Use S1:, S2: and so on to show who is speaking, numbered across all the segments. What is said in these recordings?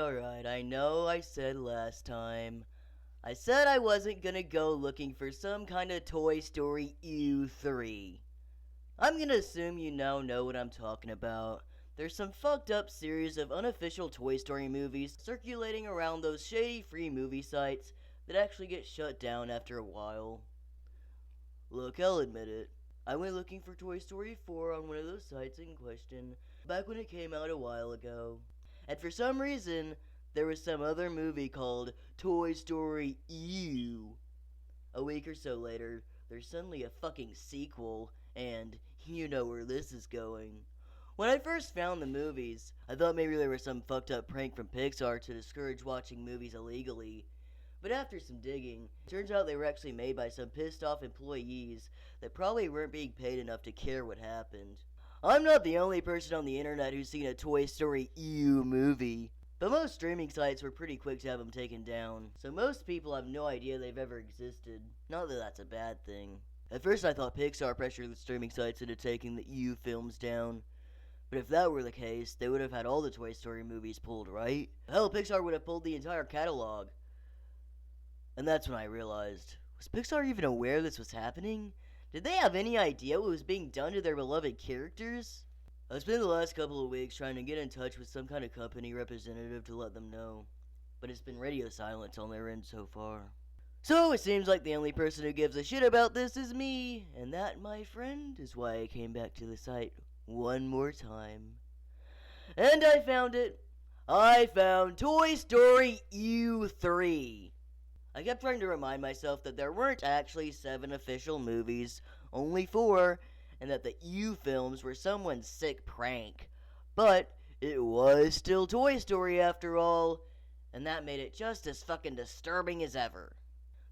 S1: alright, I know I said last time. I said I wasn't gonna go looking for some kind of Toy Story U3. I'm gonna assume you now know what I'm talking about. There's some fucked up series of unofficial Toy Story movies circulating around those shady free movie sites that actually get shut down after a while. Look, I'll admit it. I went looking for Toy Story 4 on one of those sites in question back when it came out a while ago. And for some reason, there was some other movie called Toy Story U. A week or so later, there's suddenly a fucking sequel, and you know where this is going. When I first found the movies, I thought maybe there was some fucked up prank from Pixar to discourage watching movies illegally. But after some digging, it turns out they were actually made by some pissed off employees that probably weren't being paid enough to care what happened. I'm not the only person on the internet who's seen a Toy Story U movie, but most streaming sites were pretty quick to have them taken down, so most people have no idea they've ever existed. Not that that's a bad thing. At first I thought Pixar pressured the streaming sites into taking the U films down, but if that were the case, they would have had all the Toy Story movies pulled, right? Hell, Pixar would have pulled the entire catalog. And that's when I realized, was Pixar even aware this was happening? Did they have any idea what was being done to their beloved characters? I spent the last couple of weeks trying to get in touch with some kind of company representative to let them know, but it's been radio silence on their end so far. So it seems like the only person who gives a shit about this is me, and that, my friend, is why I came back to the site one more time. And I found it. I found Toy Story U3. I kept trying to remind myself that there weren't actually 7 official movies, only 4, and that the U films were someone's sick prank. But it was still Toy Story after all, and that made it just as fucking disturbing as ever.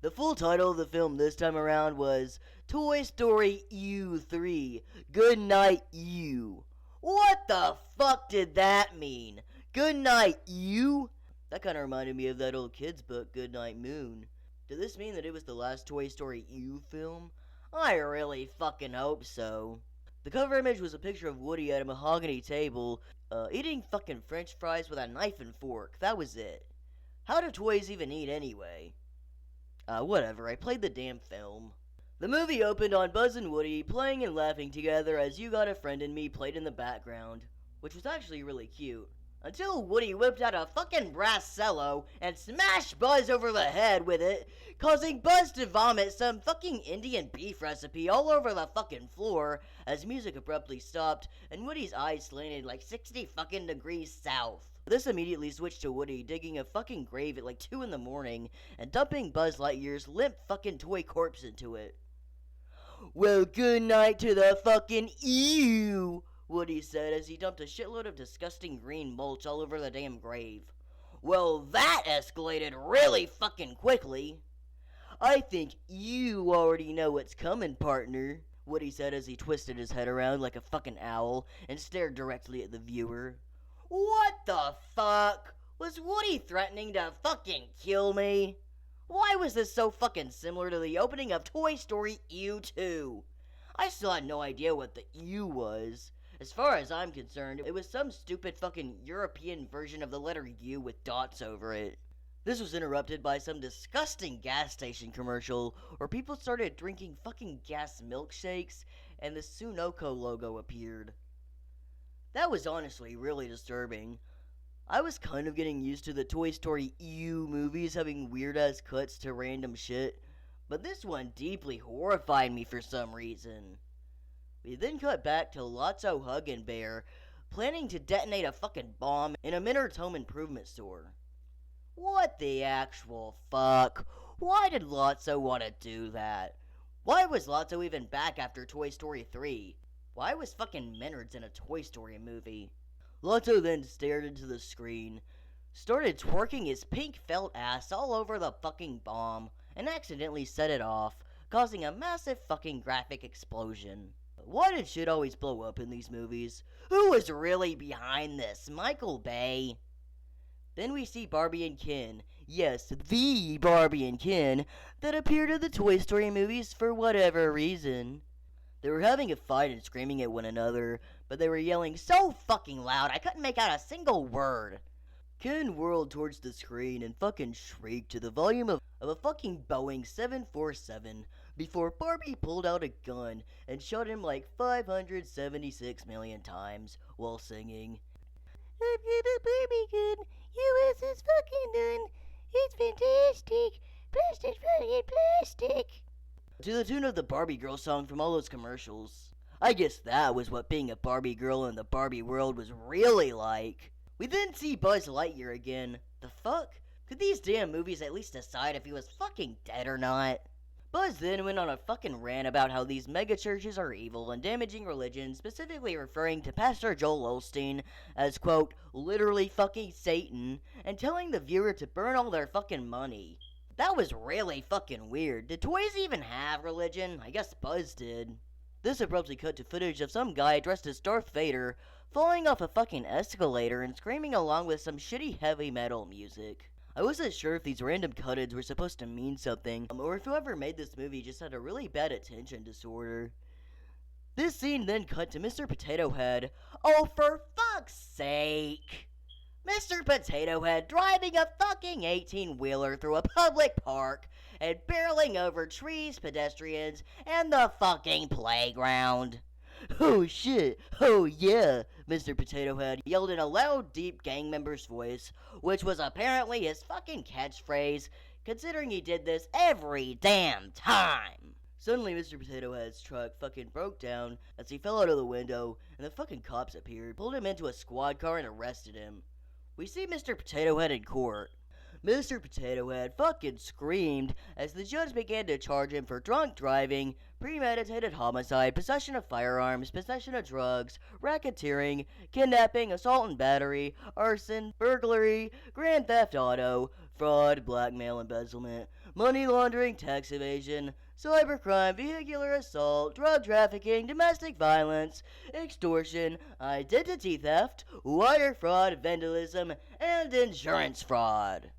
S1: The full title of the film this time around was Toy Story U3, Goodnight U. What the fuck did that mean? Goodnight U? That kind of reminded me of that old kid's book, Goodnight Moon. Did this mean that it was the last Toy Story U film? I really fucking hope so. The cover image was a picture of Woody at a mahogany table, eating fucking french fries with a knife and fork. That was it. How do toys even eat anyway? Whatever, I played the damn film. The movie opened on Buzz and Woody playing and laughing together as You Got a Friend and Me played in the background, which was actually really cute. Until Woody whipped out a fucking brass cello and smashed Buzz over the head with it, causing Buzz to vomit some fucking Indian beef recipe all over the fucking floor as music abruptly stopped and Woody's eyes slanted like 60 fucking degrees south. This immediately switched to Woody digging a fucking grave at like 2 in the morning and dumping Buzz Lightyear's limp fucking toy corpse into it. Well, good night to the fucking ew, Woody said as he dumped a shitload of disgusting green mulch all over the damn grave. Well, that escalated really fucking quickly. I think you already know what's coming, partner, Woody said as he twisted his head around like a fucking owl and stared directly at the viewer. What the fuck? Was Woody threatening to fucking kill me? Why was this so fucking similar to the opening of Toy Story U2? I still had no idea what the U was. As far as I'm concerned, it was some stupid fucking European version of the letter U with dots over it. This was interrupted by some disgusting gas station commercial where people started drinking fucking gas milkshakes and the Sunoco logo appeared. That was honestly really disturbing. I was kind of getting used to the Toy Story U movies having weird-ass cuts to random shit, but this one deeply horrified me for some reason. We then cut back to Lotso Huggin' Bear planning to detonate a fucking bomb in a Menards home improvement store. What the actual fuck? Why did Lotso want to do that? Why was Lotso even back after Toy Story 3? Why was fucking Menards in a Toy Story movie? Lotso then stared into the screen, started twerking his pink felt ass all over the fucking bomb, and accidentally set it off, causing a massive fucking graphic explosion. Why did shit always blow up in these movies? Who was really behind this? Michael Bay? Then we see Barbie and Ken. Yes, the Barbie and Ken that appeared in the Toy Story movies for whatever reason. They were having a fight and screaming at one another, but they were yelling so fucking loud I couldn't make out a single word. Ken whirled towards the screen and fucking shrieked to the volume of a fucking Boeing 747 before Barbie pulled out a gun and shot him like 576 million times while singing, "I've got a Barbie gun, US is fucking done, it's fantastic, plastic fucking plastic," to the tune of the Barbie girl song from all those commercials. I guess that was what being a Barbie girl in the Barbie world was really like. We then see Buzz Lightyear again. The fuck? Could these damn movies at least decide if he was fucking dead or not? Buzz then went on a fucking rant about how these megachurches are evil and damaging religion, specifically referring to Pastor Joel Osteen as, quote, literally fucking Satan, and telling the viewer to burn all their fucking money. That was really fucking weird. Did toys even have religion? I guess Buzz did. This abruptly cut to footage of some guy dressed as Darth Vader falling off a fucking escalator and screaming along with some shitty heavy metal music. I wasn't sure if these random cut-ins were supposed to mean something, or if whoever made this movie just had a really bad attention disorder. This scene then cut to Mr. Potato Head. Oh, for fuck's sake! Mr. Potato Head driving a fucking 18-wheeler through a public park and barreling over trees, pedestrians, and the fucking playground. "Oh shit, oh yeah," Mr. Potato Head yelled in a loud, deep gang member's voice, which was apparently his fucking catchphrase, considering he did this every damn time. Suddenly, Mr. Potato Head's truck fucking broke down as he fell out of the window, and the fucking cops appeared, pulled him into a squad car, and arrested him. We see Mr. Potato Head in court. Mr. Potato Head fucking screamed as the judge began to charge him for drunk driving, premeditated homicide, possession of firearms, possession of drugs, racketeering, kidnapping, assault and battery, arson, burglary, grand theft auto, fraud, blackmail, embezzlement, money laundering, tax evasion, cybercrime, vehicular assault, drug trafficking, domestic violence, extortion, identity theft, wire fraud, vandalism, and insurance fraud.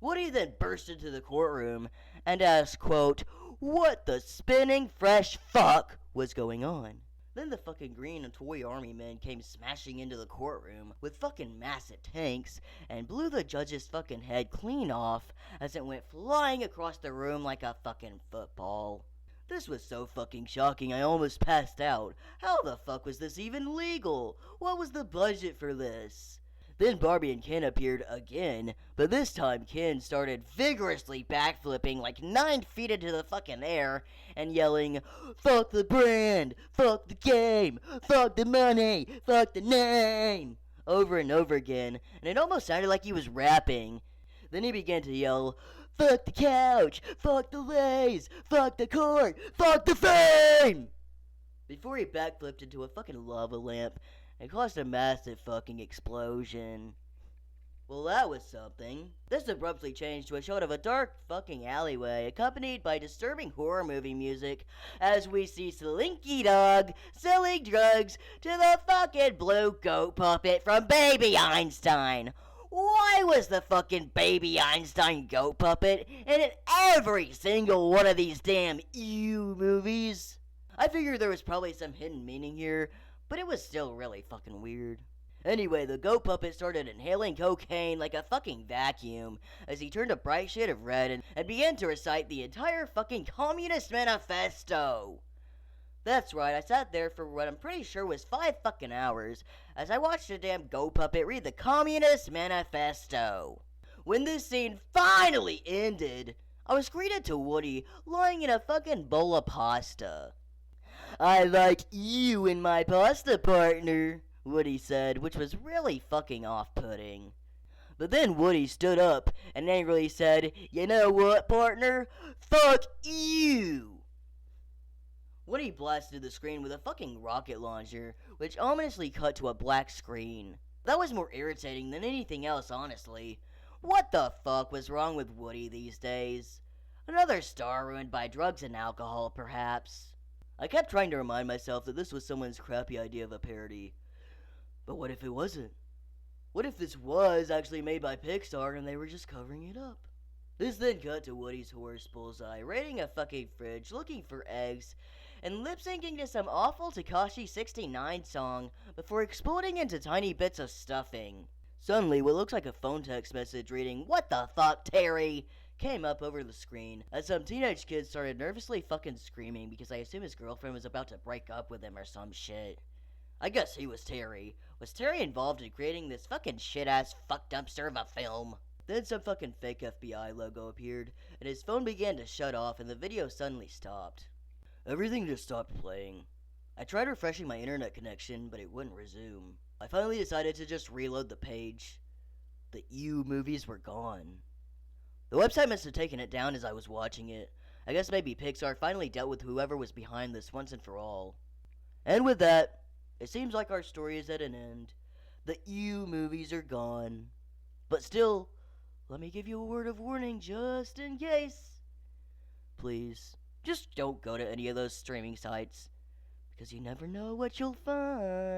S1: Woody then burst into the courtroom and asked, quote, what the spinning fresh fuck was going on? Then the fucking green and toy army men came smashing into the courtroom with fucking massive tanks and blew the judge's fucking head clean off as it went flying across the room like a fucking football. This was so fucking shocking I almost passed out. How the fuck was this even legal? What was the budget for this? Then Barbie and Ken appeared again, but this time Ken started vigorously backflipping like 9 feet into the fucking air and yelling, "Fuck the brand! Fuck the game! Fuck the money! Fuck the name!" over and over again, and it almost sounded like he was rapping. Then he began to yell, "Fuck the couch! Fuck the lays! Fuck the court! Fuck the fame!" Before he backflipped into a fucking lava lamp and caused a massive fucking explosion. Well, that was something. This abruptly changed to a shot of a dark fucking alleyway, accompanied by disturbing horror movie music, as we see Slinky Dog selling drugs to the fucking blue goat puppet from Baby Einstein. Why was the fucking Baby Einstein goat puppet in every single one of these damn ew movies? I figured there was probably some hidden meaning here, but it was still really fucking weird. Anyway, the goat puppet started inhaling cocaine like a fucking vacuum as he turned a bright shade of red and began to recite the entire fucking Communist Manifesto. That's right, I sat there for what I'm pretty sure was 5 fucking hours as I watched the damn goat puppet read the Communist Manifesto. When this scene finally ended, I was greeted to Woody lying in a fucking bowl of pasta. "I like you in my pasta, partner," Woody said, which was really fucking off-putting. But then Woody stood up and angrily said, "You know what, partner? Fuck you!" Woody blasted the screen with a fucking rocket launcher, which ominously cut to a black screen. That was more irritating than anything else, honestly. What the fuck was wrong with Woody these days? Another star ruined by drugs and alcohol, perhaps. I kept trying to remind myself that this was someone's crappy idea of a parody. But what if it wasn't? What if this was actually made by Pixar and they were just covering it up? This then cut to Woody's horse Bullseye, raiding a fucking fridge, looking for eggs, and lip-syncing to some awful Tekashi 69 song before exploding into tiny bits of stuffing. Suddenly, what looks like a phone text message reading, "What the fuck, Terry?" came up over the screen as some teenage kid started nervously fucking screaming because I assume his girlfriend was about to break up with him or some shit. I guess he was Terry. Was Terry involved in creating this fucking shit-ass fuck dumpster of a film? Then some fucking fake FBI logo appeared, and his phone began to shut off and the video suddenly stopped. Everything just stopped playing. I tried refreshing my internet connection, but it wouldn't resume. I finally decided to just reload the page. The EU movies were gone. The website must have taken it down as I was watching it. I guess maybe Pixar finally dealt with whoever was behind this once and for all. And with that, it seems like our story is at an end. The EU movies are gone. But still, let me give you a word of warning just in case. Please, just don't go to any of those streaming sites, because you never know what you'll find.